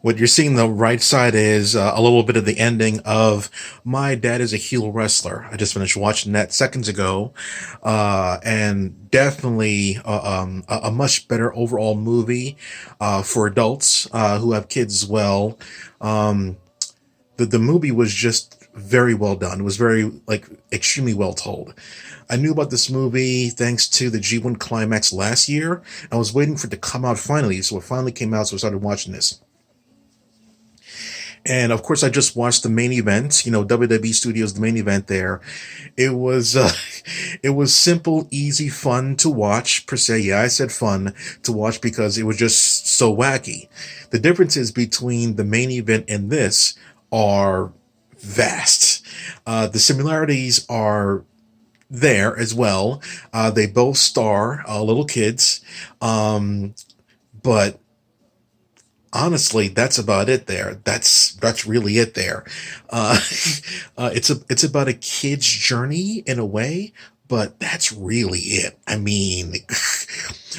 What you're seeing the right side is a little bit of the ending of My Dad is a Heel Wrestler. I just finished watching that seconds ago, and definitely a much better overall movie for adults who have kids as well. Um, the movie was just very well done. It was very extremely well told. I knew about this movie thanks to the G1 climax last year. I was waiting for it to come out finally, so it finally came out. So I started watching this. And of course, I just watched the main event. WWE Studios, the main event there. It was, it was simple, easy, fun to watch per se. Yeah, I said fun to watch because it was just so wacky. The differences between the main event and this are vast. The similarities are there as well. They both star little kids, um, but honestly, that's about it there. That's really it there. Uh, it's about a kid's journey in a way, but that's really it. I mean,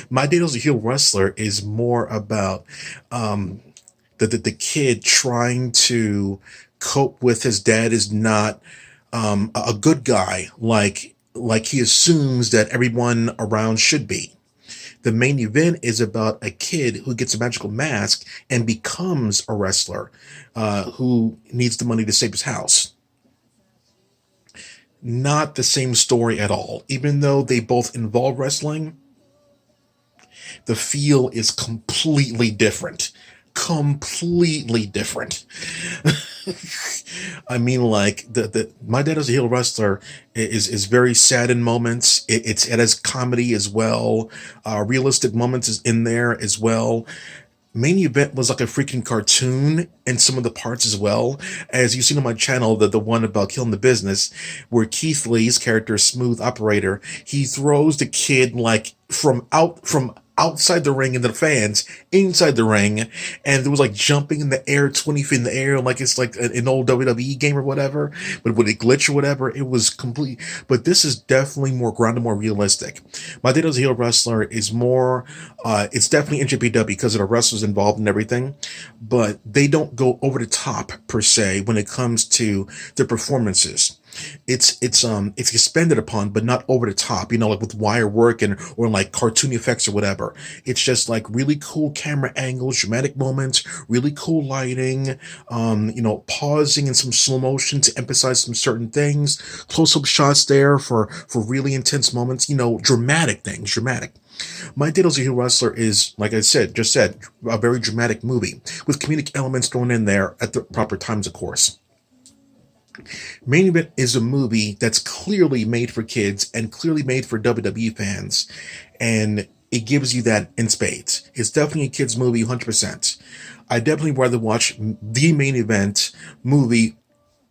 My Dad Was a Heel Wrestler is more about um, the kid trying to cope with his dad is not a good guy like he assumes that everyone around should be. The main event is about a kid who gets a magical mask and becomes a wrestler who needs the money to save his house. Not the same story at all. Even though they both involve wrestling, the feel is completely different. Completely different. I mean, like the My Dad is a Heel Wrestler is very sad in moments. It has comedy as well. Realistic moments is in there as well. Main event was like a freaking cartoon in some of the parts as well. As you've seen on my channel, the one about killing the business, where Keith Lee's character, Smooth Operator, he throws the kid like from outside the ring into the fans inside the ring, and there was like jumping in the air 20 feet in the air like it's like an old WWE game or whatever, but would it glitch or whatever? It was complete. But this is definitely more grounded, more realistic. My Dad Was a Heel Wrestler is more it's definitely NJPW because of the wrestlers involved and everything, but they don't go over the top per se when it comes to the performances. It's expanded upon, but not over the top. Like with wire work and or like cartoon effects or whatever. It's just like really cool camera angles, dramatic moments, really cool lighting. Pausing in some slow motion to emphasize some certain things. Close up shots there for really intense moments. Dramatic things, dramatic. My Dad Was a Hero Wrestler is, like I said, a very dramatic movie with comedic elements thrown in there at the proper times, of course. Main Event is a movie that's clearly made for kids and clearly made for WWE fans, and it gives you that in spades. It's definitely a kids movie, 100%. I definitely rather watch the Main Event movie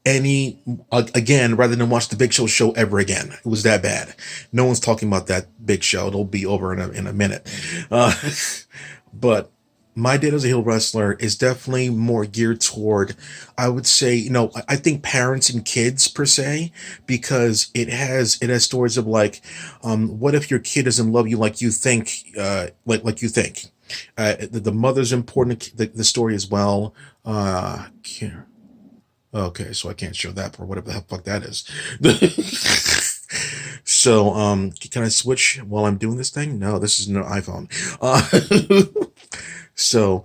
any again rather than watch the Big Show ever again. It was that bad. No one's talking about that Big Show. It'll be over in a minute. Uh, but My Dad as a Heel Wrestler is definitely more geared toward, I would say, I think parents and kids per se, because it has stories of like, what if your kid doesn't love you like you think, like you think. The mother's important. The story as well. Okay, so I can't show that for whatever the hell fuck that is. So, can I switch while I'm doing this thing? No, this is no iPhone. So,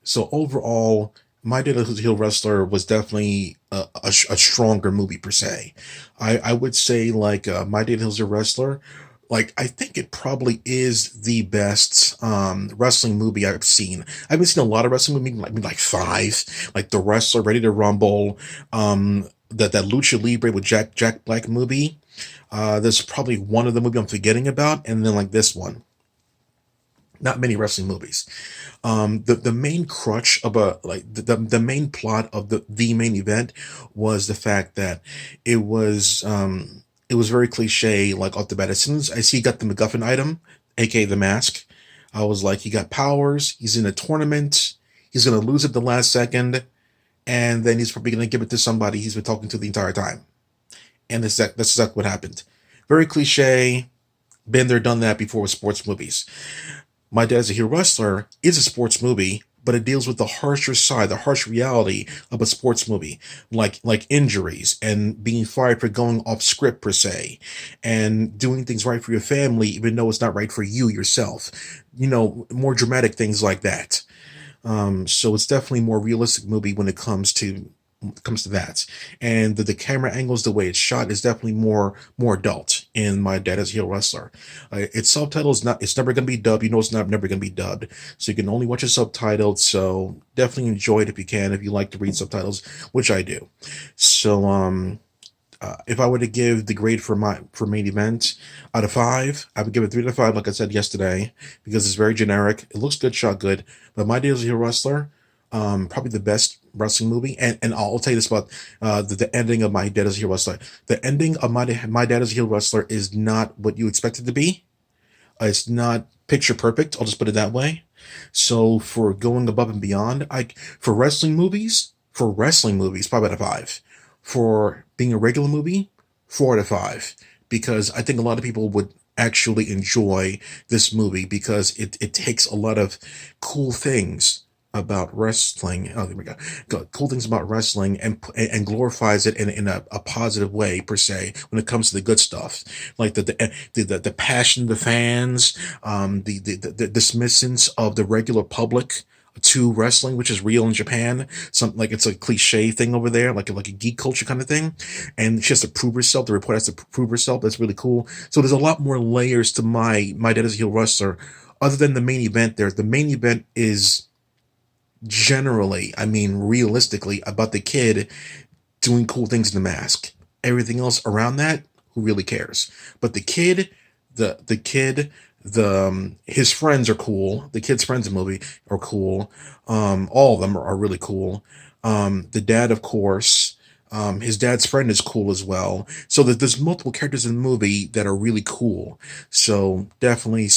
so overall, My Dad Was a Heel Wrestler was definitely a stronger movie per se. I would say like My Dad Was a Wrestler. Like I think it probably is the best wrestling movie I've seen. I haven't seen a lot of wrestling movies, like five, like The Wrestler, Ready to Rumble, that Lucha Libre with Jack Black movie. There's probably one of the movie I'm forgetting about, and then like this one. Not many wrestling movies. The main crutch of the main plot of the main event was the fact that it was very cliche, like off the bat. As soon as I see he got the MacGuffin item, aka the mask, I was like, he got powers, he's in a tournament, he's gonna lose it the last second, and then he's probably gonna give it to somebody he's been talking to the entire time. And that's exactly what happened. Very cliche, been there, done that before with sports movies. My Dad's a Hero Wrestler is a sports movie, but it deals with the harsher side, the harsh reality of a sports movie, like injuries and being fired for going off script per se, and doing things right for your family even though it's not right for you yourself. More dramatic things like that. So it's definitely a more realistic movie when it comes to that. And the camera angles, the way it's shot, is definitely more adult in My Dad Is a Heel Wrestler. Its subtitle is not. It's never going to be dubbed. It's never going to be dubbed. So you can only watch it subtitled. So definitely enjoy it if you can. If you like to read subtitles, which I do. So if I were to give the grade for main event out of five, I would give it 3 out of 5, like I said yesterday, because it's very generic. It looks good, shot good. But My Day as a Hero Wrestler, probably the best wrestling movie. And I'll tell you this about the ending of My Dad as a Hero Wrestler. The ending of My Dad as a Hero Wrestler is not what you expect it to be. It's not picture perfect. I'll just put it that way. So for going above and beyond, for wrestling movies, 5 out of 5. For being a regular movie, 4 out of 5. Because I think a lot of people would actually enjoy this movie because it takes a lot of cool things about wrestling. Oh, there we go. Cool things about wrestling and glorifies it in a positive way per se when it comes to the good stuff, like the passion of the fans, the dismissance of the regular public to wrestling, which is real in Japan. Something like it's a cliche thing over there, like a geek culture kind of thing. And she has to prove herself. The reporter has to prove herself. That's really cool. So there's a lot more layers to My Dad is a Heel Wrestler, other than the main event. The main event is generally, I mean, realistically, about the kid doing cool things in the mask. Everything else around that, who really cares? But the kid, his friends are cool. The kid's friends in the movie are cool. All of them are really cool. The dad, of course. His dad's friend is cool as well. So there's multiple characters in the movie that are really cool. So definitely